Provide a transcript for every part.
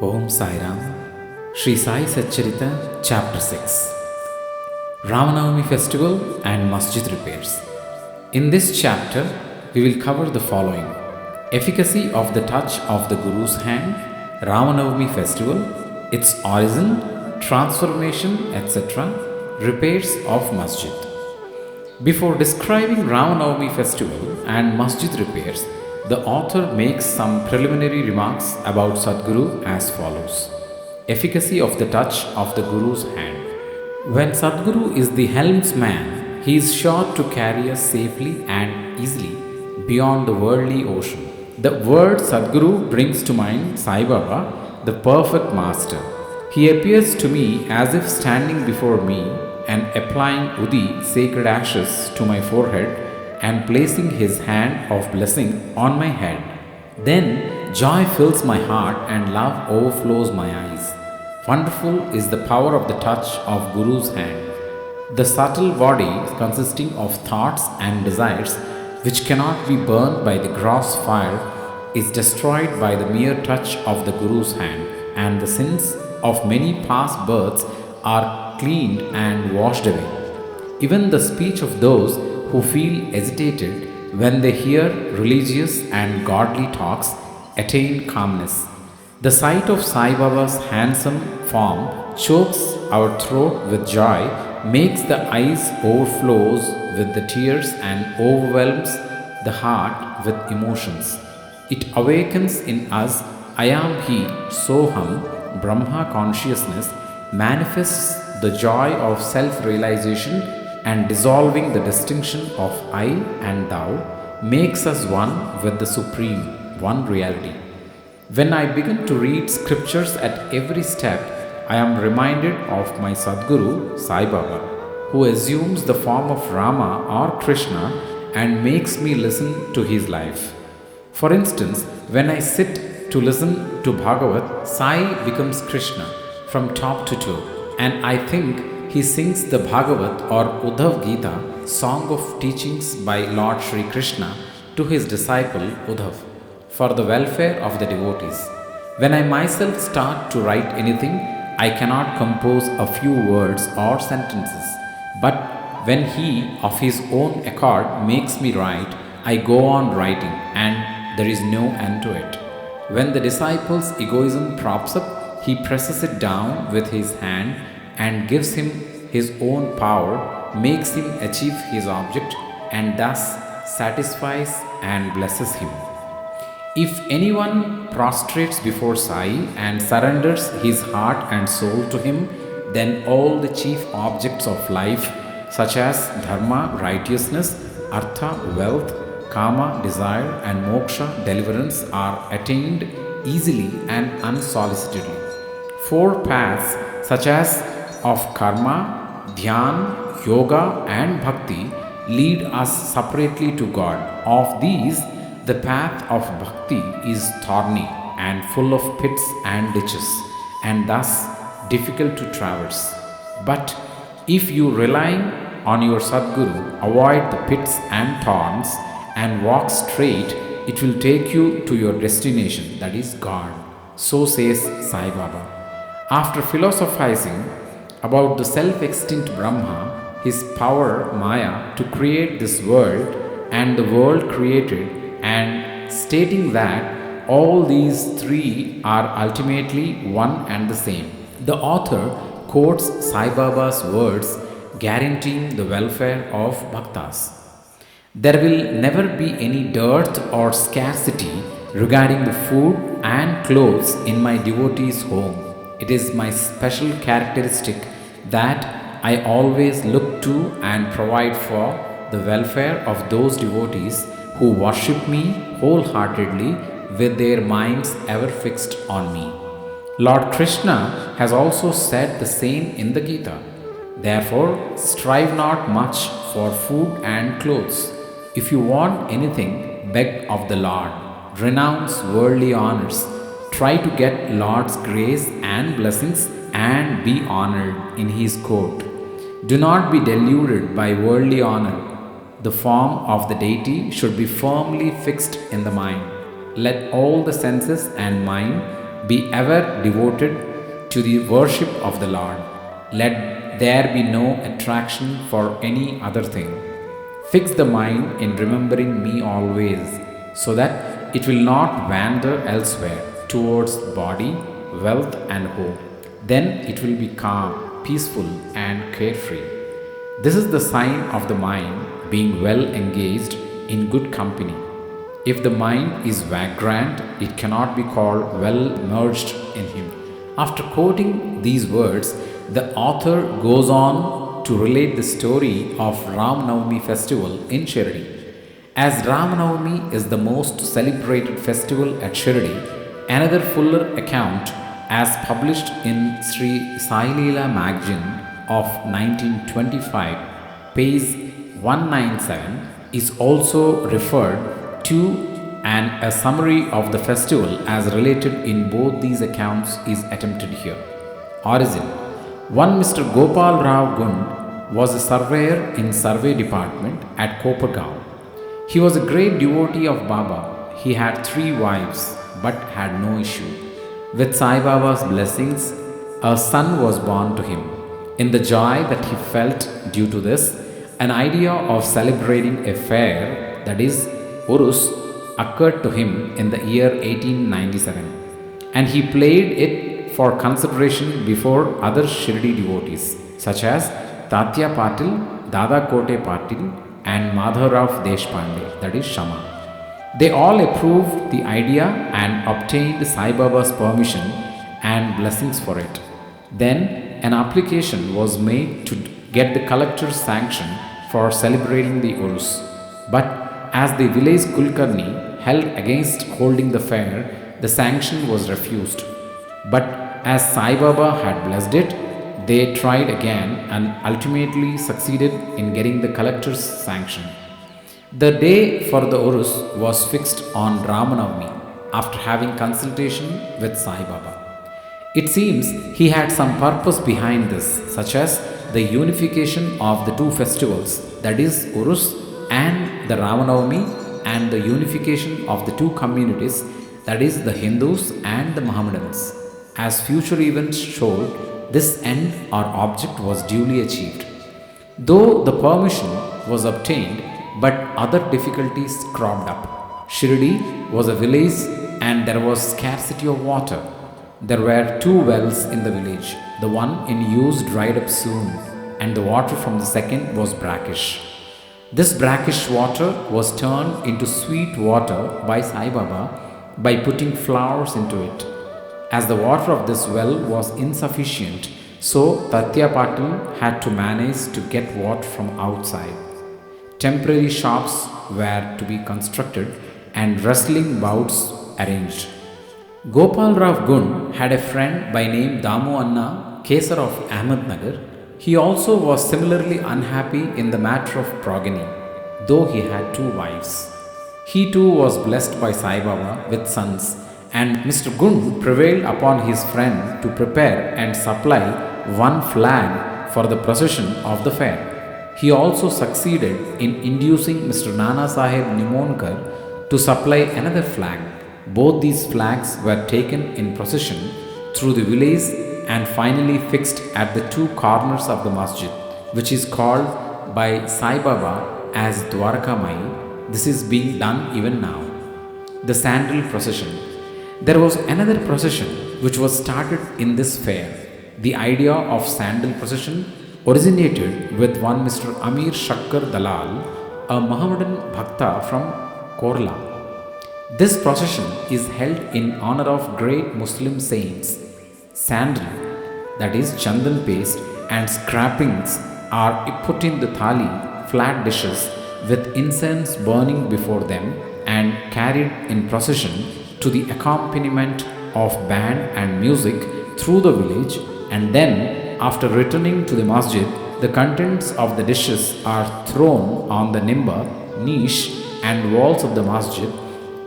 Om Sai Ram, Shri Sai Satcharita, Chapter 6, Ramanavami Festival and Masjid Repairs. In this chapter, we will cover the following: efficacy of the touch of the Guru's hand, Ramanavami Festival, its origin, transformation, etc., repairs of Masjid. Before describing Ramanavami Festival and Masjid repairs, the author makes some preliminary remarks about Sadguru as follows: efficacy of the touch of the Guru's hand. When Sadguru is the helmsman, he is sure to carry us safely and easily beyond the worldly ocean. The word Sadguru brings to mind Sai Baba, the perfect master. He appears to me as if standing before me and applying Udi, sacred ashes, to my forehead and placing his hand of blessing on my head. Then joy fills my heart and love overflows my eyes. Wonderful is the power of the touch of Guru's hand. The subtle body, consisting of thoughts and desires which cannot be burned by the gross fire, is destroyed by the mere touch of the Guru's hand, and the sins of many past births are cleaned and washed away. Even the speech of those who feel agitated when they hear religious and godly talks attain calmness. The sight of Sai Baba's handsome form chokes our throat with joy, makes the eyes overflows with the tears and overwhelms the heart with emotions. It awakens in us I am He, Soham, Brahma consciousness, manifests the joy of self-realization and dissolving the distinction of I and Thou, makes us one with the Supreme, one reality. When I begin to read scriptures at every step, I am reminded of my Sadguru, Sai Baba, who assumes the form of Rama or Krishna and makes me listen to his life. For instance, when I sit to listen to Bhagavat, Sai becomes Krishna from top to toe, and I think he sings the Bhagavat or Uddhav Gita, song of teachings by Lord Shri Krishna, to his disciple Uddhav, for the welfare of the devotees. When I myself start to write anything, I cannot compose a few words or sentences, but when he, of his own accord, makes me write, I go on writing, and there is no end to it. When the disciple's egoism props up, he presses it down with his hand and gives him his own power, makes him achieve his object, and thus satisfies and blesses him. If anyone prostrates before Sai and surrenders his heart and soul to him, then all the chief objects of life, such as dharma, righteousness, artha, wealth, kama, desire, and moksha, deliverance, are attained easily and unsolicitedly. Four paths, such as of karma, dhyan, yoga, and bhakti, lead us separately to God. Of these, the path of bhakti is thorny and full of pits and ditches, and thus difficult to traverse. But if you, relying on your Sadguru, avoid the pits and thorns and walk straight, it will take you to your destination, that is God. So says Sai Baba. After philosophizing about the self-extinct Brahma, his power Maya to create this world and the world created, and stating that all these three are ultimately one and the same, the author quotes Sai Baba's words guaranteeing the welfare of bhaktas. There will never be any dearth or scarcity regarding the food and clothes in my devotees' home. It is my special characteristic that I always look to and provide for the welfare of those devotees who worship me wholeheartedly with their minds ever fixed on me. Lord Krishna has also said the same in the Gita. Therefore, strive not much for food and clothes. If you want anything, beg of the Lord. Renounce worldly honors. Try to get Lord's grace and blessings and be honored in His court. Do not be deluded by worldly honor. The form of the deity should be firmly fixed in the mind. Let all the senses and mind Be ever devoted to the worship of the Lord. Let there be no attraction for any other thing. Fix the mind in remembering me always, so that it will not wander elsewhere towards body, wealth, and home. Then it will be calm, peaceful, and carefree. This is the sign of the mind being well engaged in good company. If the mind is vagrant, it cannot be called well merged in him. After quoting these words, the author goes on to relate the story of Ram Navami festival in Shirdi. As Ram Navami is the most celebrated festival at Shirdi, another fuller account, as published in Shri Sai magazine of 1925, page 197, is also referred to, and a summary of the festival as related in both these accounts is attempted here. Origin: one Mr. Gopal Rao Gund was a surveyor in survey department at Kopargaon. He was a great devotee of Baba. He had 3 wives but had no issue. With Sai Baba's blessings, a son was born to him. In the joy that he felt due to this, an idea of celebrating a fair, that is, Urus, occurred to him in the year 1897, and he played it for consideration before other Shirdi devotees such as Tatya Patil, Dada Kote Patil, and Madhavrao Deshpande, that is Shama. They all approved the idea and obtained Sai Baba's permission and blessings for it. Then an application was made to get the collector's sanction for celebrating the Urus. But as the village Kulkarni held against holding the fair, the sanction was refused. But as Sai Baba had blessed it, they tried again and ultimately succeeded in getting the collector's sanction. The day for the Urus was fixed on Ramanavami after having consultation with Sai Baba. It seems he had some purpose behind this, such as the unification of the 2 festivals, that is Urus and the Ramanavami, and the unification of the 2 communities, that is the Hindus and the Mohammedans. As future events showed, this end or object was duly achieved. Though the permission was obtained, but other difficulties cropped up. Shirdi was a village and there was scarcity of water. There were 2 wells in the village. The one in use dried up soon, and the water from the second was brackish. This brackish water was turned into sweet water by Sai Baba by putting flowers into it. As the water of this well was insufficient, so Tatya Patil had to manage to get water from outside. Temporary shops were to be constructed and wrestling bouts arranged. Gopal Rao Gund had a friend by name Damu Anna Kesar of Ahmednagar. He also was similarly unhappy in the matter of progeny, though he had 2 wives. He too was blessed by Sai Baba with sons, and Mr. Gund prevailed upon his friend to prepare and supply 1 flag for the procession of the fair. He also succeeded in inducing Mr. Nana Sahib Nimonkar to supply another flag. Both these flags were taken in procession through the village and finally fixed at the 2 corners of the masjid, which is called by Sai Baba as Dwarka Mai. This is being done even now. The sandal procession. There was another procession which was started in this fair. The idea of sandal procession originated with one Mr. Amir Shakkar Dalal, a Mohammedan Bhakta from Korla. This procession is held in honor of great Muslim saints. Sandal, that is chandan paste, and scrapings are put in the thali, flat dishes, with incense burning before them and carried in procession to the accompaniment of band and music through the village, and then, after returning to the masjid, the contents of the dishes are thrown on the nimba, niche, and walls of the masjid.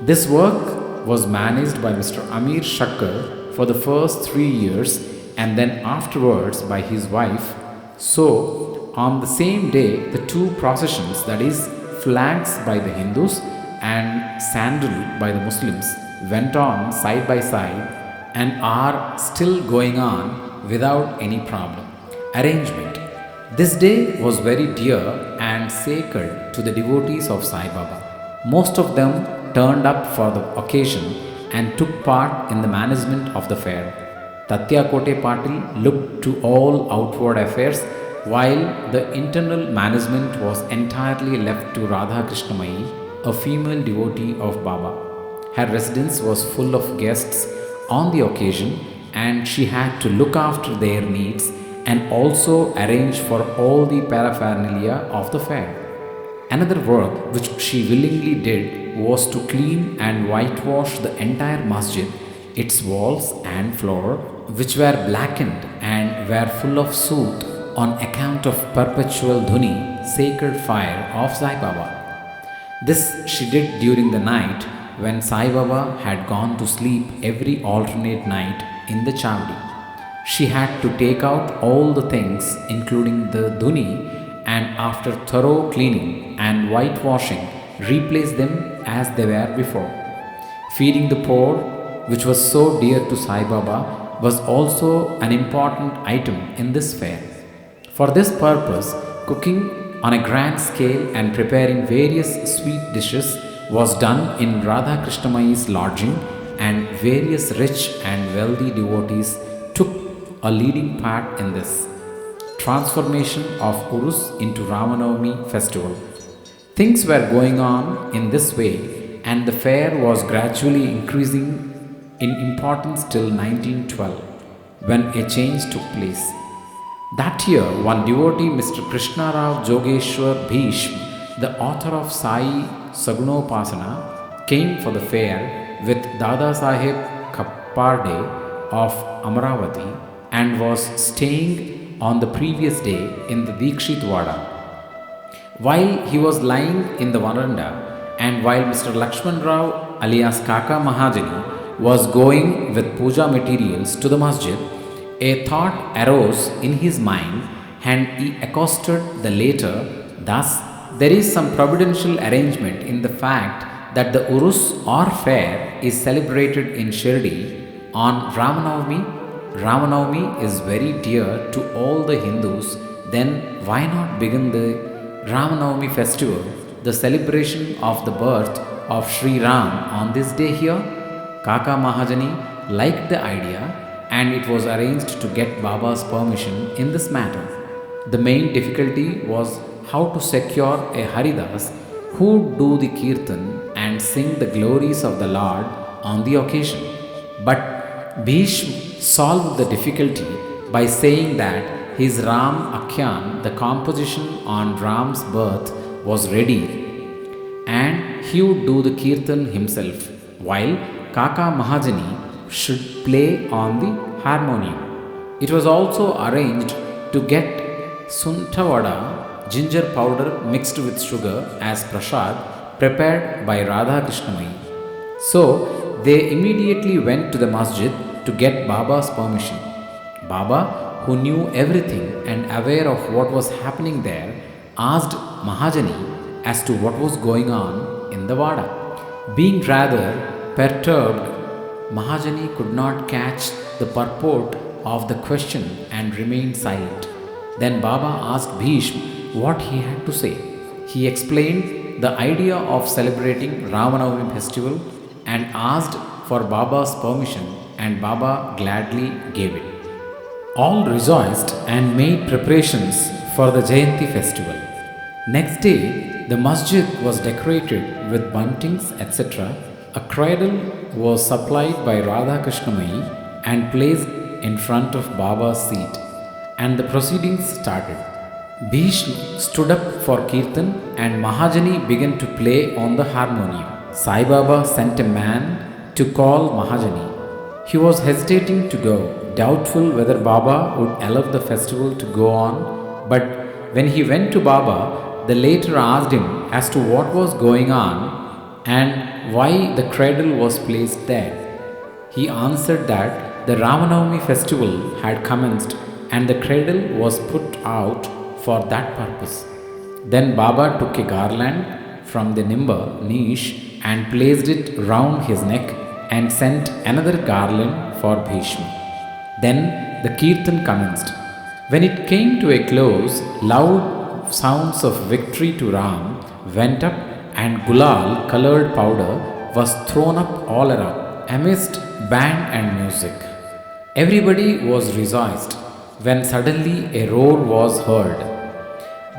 This work was managed by Mr. Amir Shakkar for the first 3 years and then afterwards by his wife. So, on the same day, the 2 processions, that is, flags by the Hindus and sandal by the Muslims, went on side by side and are still going on without any problem. Arrangement. This day was very dear and sacred to the devotees of Sai Baba. Most of them turned up for the occasion and took part in the management of the fair. Tatya Kote Patil looked to all outward affairs while the internal management was entirely left to Radha Krishnamayi, a female devotee of Baba. Her residence was full of guests on the occasion and she had to look after their needs and also arrange for all the paraphernalia of the fair. Another work which she willingly did was to clean and whitewash the entire masjid, its walls and floor, which were blackened and were full of soot on account of perpetual dhuni, sacred fire of Sai Baba. This she did during the night when Sai Baba had gone to sleep every alternate night in the Chavali. She had to take out all the things, including the dhuni, and after thorough cleaning and whitewashing, replace them as they were before. Feeding the poor, which was so dear to Sai Baba, was also an important item in this fair. For this purpose, cooking on a grand scale and preparing various sweet dishes was done in Radha Krishnamayi's lodging, and various rich and wealthy devotees took a leading part in this transformation of Urus into Ramanavami festival. Things were going on in this way, and the fair was gradually increasing in importance till 1912, when a change took place. That year, one devotee, Mr. Krishna Rao Jogeshwar Bhishma, the author of Sai Sagunopasana, came for the fair with Dada Saheb Kapparde of Amaravati and was staying on the previous day in the Dikshit Wada. While he was lying in the veranda and while Mr. Lakshman Rao alias Kaka Mahajani was going with puja materials to the masjid, a thought arose in his mind and he accosted the latter thus: there is some providential arrangement in the fact that the Urus or fair is celebrated in Shirdi on Ramanavami. Ramanavami is very dear to all the Hindus, then why not begin the Ramanavami festival, the celebration of the birth of Sri Ram on this day here? Kaka Mahajani liked the idea and it was arranged to get Baba's permission in this matter. The main difficulty was how to secure a Haridas who would do the kirtan and sing the glories of the Lord on the occasion. But Bhishma solved the difficulty by saying that his Ram Akhyan, the composition on Ram's birth, was ready and he would do the kirtan himself, while Kaka Mahajani should play on the harmonium. It was also arranged to get Suntavada, ginger powder mixed with sugar, as prasad prepared by Radha Krishnamayi. So they immediately went to the masjid to get Baba's permission. Baba, who knew everything and aware of what was happening there, asked Mahajani as to what was going on in the Vada. Being rather perturbed, Mahajani could not catch the purport of the question and remained silent. Then Baba asked Bhishma what he had to say. He explained the idea of celebrating Ramanavami festival and asked for Baba's permission, and Baba gladly gave it. All rejoiced and made preparations for the Jayanti festival. Next day, the masjid was decorated with buntings, etc. A cradle was supplied by Radha Krishnamayi and placed in front of Baba's seat, and the proceedings started. Bhishma stood up for Kirtan and Mahajani began to play on the harmonium. Sai Baba sent a man to call Mahajani. He was hesitating to go, doubtful whether Baba would allow the festival to go on, but when he went to Baba, the latter asked him as to what was going on and why the cradle was placed there. He answered that the Ramanavami festival had commenced and the cradle was put out for that purpose. Then Baba took a garland from the Nimba niche and placed it round his neck and sent another garland for Bhishma. Then the Kirtan commenced. When it came to a close, loud sounds of victory to Ram went up, and Gulal colored powder was thrown up all around, amidst band and music. Everybody was rejoiced when suddenly a roar was heard.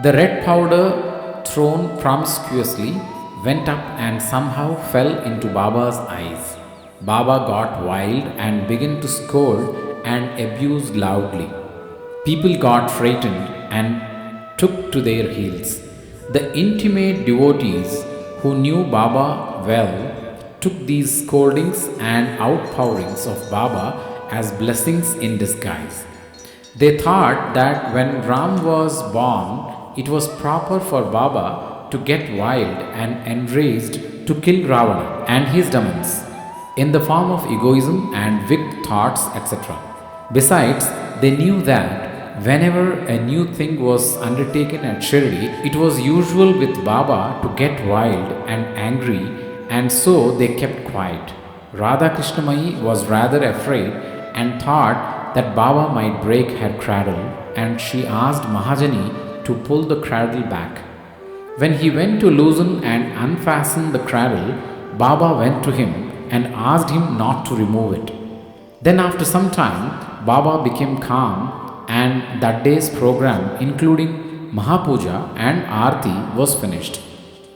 The red powder, thrown promiscuously, went up and somehow fell into Baba's eyes. Baba got wild and began to scold and abuse loudly. People got frightened and took to their heels. The intimate devotees who knew Baba well took these scoldings and outpourings of Baba as blessings in disguise. They thought that when Ram was born, it was proper for Baba to get wild and enraged to kill Ravana and his demons in the form of egoism and wicked thoughts, etc. Besides, they knew that whenever a new thing was undertaken at Shirdi, it was usual with Baba to get wild and angry, and so they kept quiet. Radha Krishnamayi was rather afraid and thought that Baba might break her cradle, and she asked Mahajani to pull the cradle back. When he went to loosen and unfasten the cradle, Baba went to him and asked him not to remove it. Then after some time, Baba became calm, and that day's program, including Mahapuja and Aarti, was finished.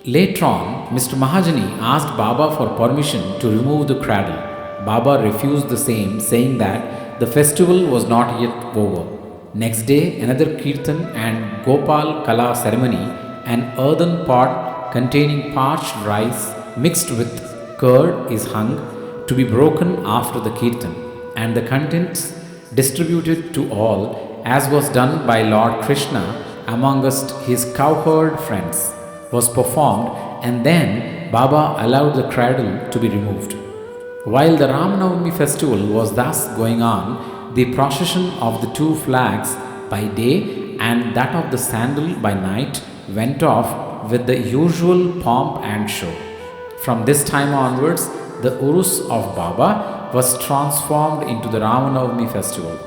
Later on, Mr. Mahajani asked Baba for permission to remove the cradle. Baba refused the same, saying that the festival was not yet over. Next day, another Kirtan and Gopal Kala ceremony, an earthen pot containing parched rice mixed with curd is hung to be broken after the Kirtan, and the contents distributed to all, as was done by Lord Krishna amongst his cowherd friends, was performed, and then Baba allowed the cradle to be removed. While the Ramanavami festival was thus going on, the procession of the two flags by day and that of the sandal by night went off with the usual pomp and show. From this time onwards, the Urus of Baba was transformed into the Ramanavami festival.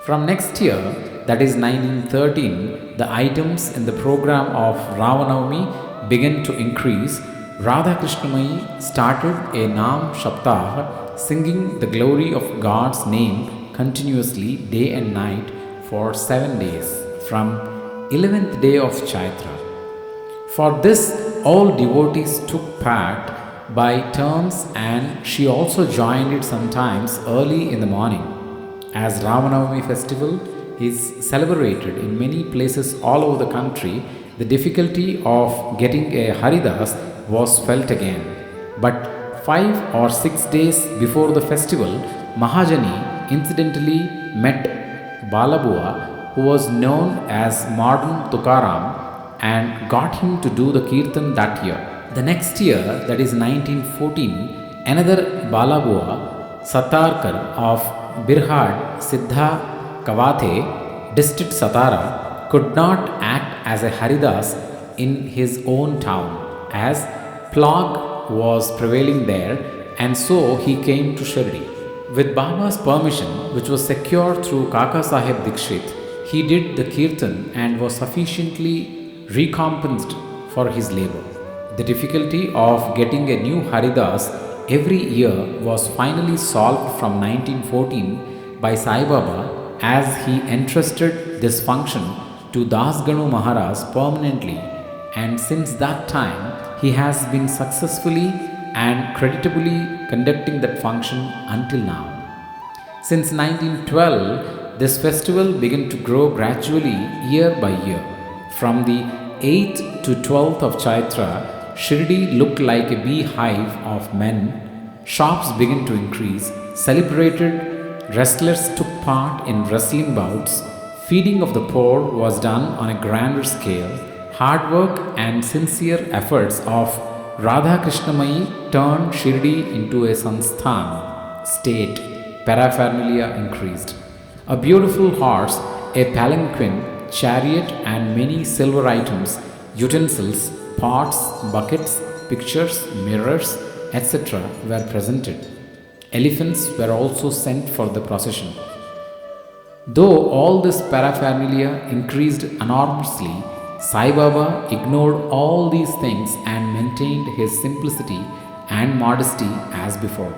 From next year, that is 1913, the items in the program of Ramanavami began to increase. Radha Krishnamayi started a Naam Shaptah, singing the glory of God's name continuously day and night for 7 days from 11th day of Chaitra. For this, all devotees took part by turns, and she also joined it sometimes early in the morning. As Ramanavami festival is celebrated in many places all over the country, the difficulty of getting a Haridas was felt again. But 5 or 6 days before the festival, Mahajani incidentally met Balabua, who was known as modern Tukaram, and got him to do the Kirtan that year. The next year, that is 1914, another Balabua, Satarkar of Birhad Siddha Kavate, district Satara, could not act as a Haridas in his own town, as plague was prevailing there, and so he came to Shirdi. With Baba's permission, which was secured through Kaka Sahib Dikshit, he did the Kirtan and was sufficiently recompensed for his labor. The difficulty of getting a new Haridas every year was finally solved from 1914 by Sai Baba, as he entrusted this function to Dasganu Maharaj permanently, and since that time he has been successfully and creditably conducting that function until now. Since 1912, this festival began to grow gradually year by year. From the 8th to 12th of Chaitra, Shirdi looked like a beehive of men. Shops began to increase. Celebrated wrestlers took part in wrestling bouts. Feeding of the poor was done on a grander scale. Hard work and sincere efforts of Radha Krishnamayi turned Shirdi into a Sansthan state. Paraphernalia increased. A beautiful horse, a palanquin, chariot, and many silver items, utensils, pots, buckets, pictures, mirrors, etc. were presented. Elephants were also sent for the procession. Though all this paraphernalia increased enormously, Sai Baba ignored all these things and maintained his simplicity and modesty as before.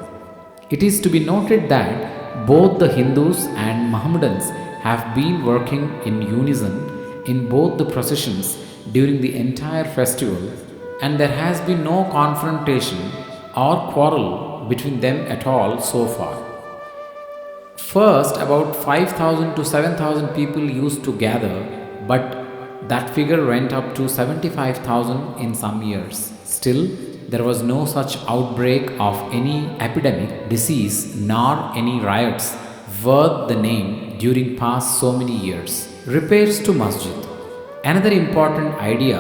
It is to be noted that both the Hindus and Mohammedans have been working in unison in both the processions during the entire festival, and there has been no confrontation or quarrel between them at all so far. First, about 5,000 to 7,000 people used to gather, but that figure went up to 75,000 in some years. Still, there was no such outbreak of any epidemic, disease, nor any riots worth the name during past so many years. Repairs to Masjid. Another important idea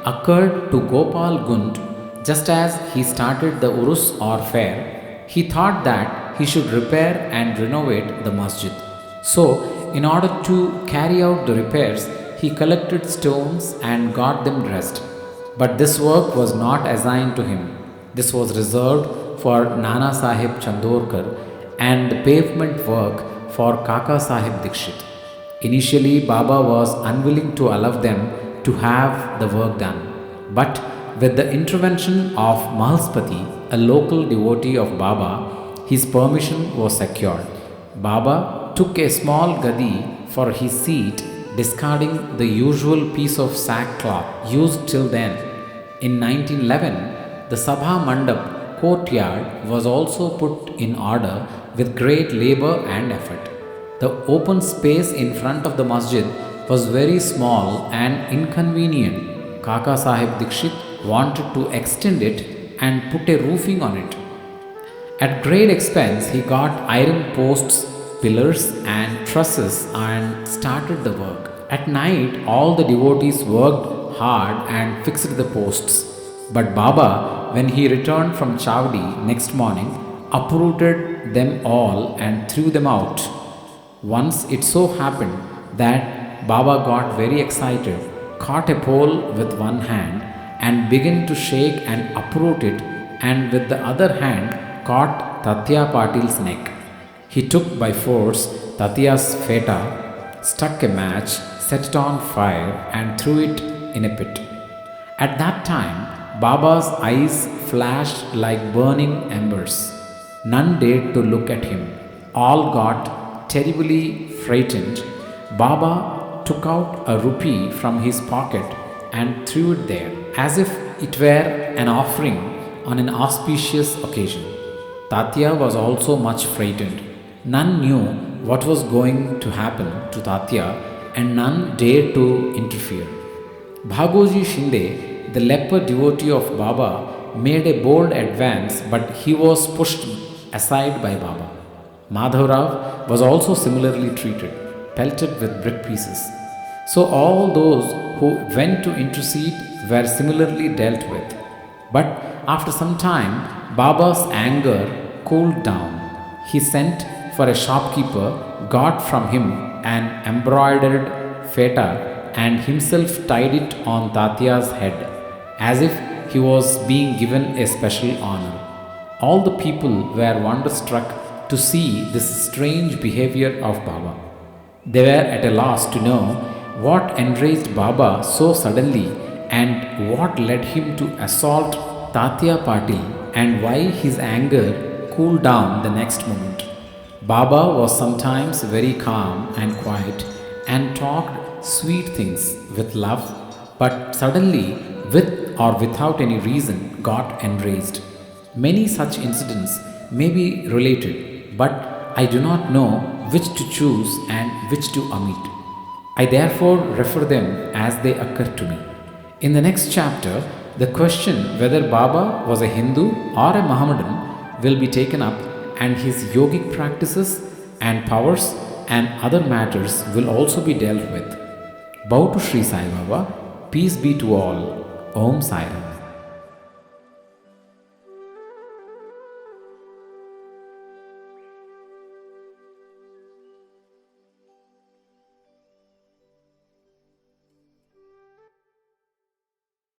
occurred to Gopal Gund just as he started the Urus or fair. He thought that he should repair and renovate the masjid. So, in order to carry out the repairs, he collected stones and got them dressed. But this work was not assigned to him. This was reserved for Nana Sahib Chandorkar and the pavement work for Kaka Sahib Dikshit. Initially, Baba was unwilling to allow them to have the work done. But with the intervention of Mahalspati, a local devotee of Baba, his permission was secured. Baba took a small gadi for his seat, discarding the usual piece of sackcloth used till then. In 1911, the Sabha Mandap courtyard was also put in order with great labor and effort. The open space in front of the masjid was very small and inconvenient. Kaka Sahib Dikshit wanted to extend it and put a roofing on it. At great expense, he got iron posts, pillars, and trusses and started the work. At night, all the devotees worked hard and fixed the posts. But Baba, when he returned from Chavali next morning, uprooted them all and threw them out. Once it so happened that Baba got very excited, caught a pole with one hand, and began to shake and uproot it, and with the other hand caught Tatya Patil's neck. He took by force Tatya's feta, struck a match, set it on fire, and threw it in a pit. At that time, Baba's eyes flashed like burning embers. None dared to look at him. All got terribly frightened. Baba took out a rupee from his pocket and threw it there, as if it were an offering on an auspicious occasion. Tatya was also much frightened. None knew what was going to happen to Tatya, and none dared to interfere. Bhagoji Shinde, the leper devotee of Baba, made a bold advance, but he was pushed aside by Baba. Madhavrao was also similarly treated, pelted with brick pieces. So all those who went to intercede were similarly dealt with. But after some time, Baba's anger cooled down. He sent for a shopkeeper, got from him an embroidered feta, and himself tied it on Tatya's head, as if he was being given a special honor. All the people were wonderstruck to see this strange behavior of Baba. They were at a loss to know what enraged Baba so suddenly and what led him to assault Tatya Patil and why his anger cooled down the next moment. Baba was sometimes very calm and quiet and talked sweet things with love, but suddenly, with or without any reason, got enraged. Many such incidents may be related, but I do not know which to choose and which to omit. I therefore refer them as they occur to me. In the next chapter, the question whether Baba was a Hindu or a Mohammedan will be taken up, and his yogic practices and powers and other matters will also be dealt with. Bow to Shri Sai Baba. Peace be to all. Om Sai Ram.